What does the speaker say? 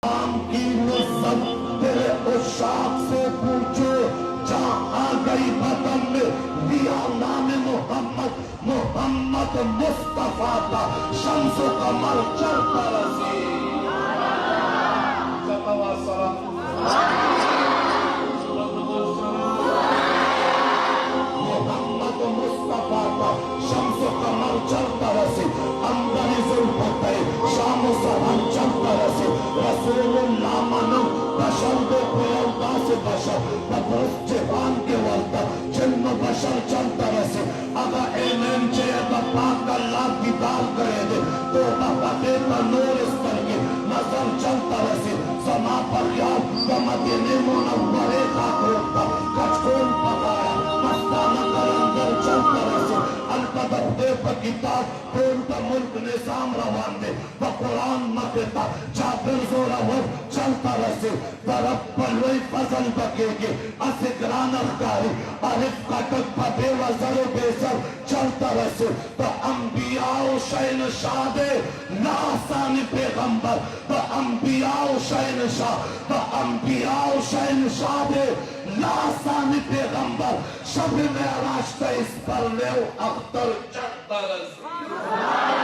مقام کی لذت تیرے عشاق سے پوچھو جہاں آ گئی بدن میں لیا نام محمد محمد مصطفیٰ کا شمس و قمر چڑھتا رسی محمد مصطفیٰ کا شمس و قمر چلتا رسی اندر ذوالفتح شام و سحر چلتا رسی رسول اللہ منم بشر دے پیلتا سے بشر بدرس جبان کے ورطہ جن بشر چلتا رسی اگر اینین چیئے پاک اللہ دیدار کرے دے تو بقے کا نور اس کر کے نظر چلتا رسی سما پر یاد مدینے منورے خاک ہوتا کچکون پکایا مستانہ کرندر چلتا رسی القدر دے پر کتاب کون کا ملک نظام روان دے با قرآن مکتا جابر زورا وقت چلتا رسی طرف پلوئی فضل بکے گے اسکران اخکاری عرف کٹک پتے وزر و بیسر چلتا رسی با انبیاء و شین شادے لاسان پیغمبر با انبیاء و شین شاہ با انبیاء و شین شادے لاسان پیغمبر شب میں راشتہ اس پر لیو اختر چڑھتا رسی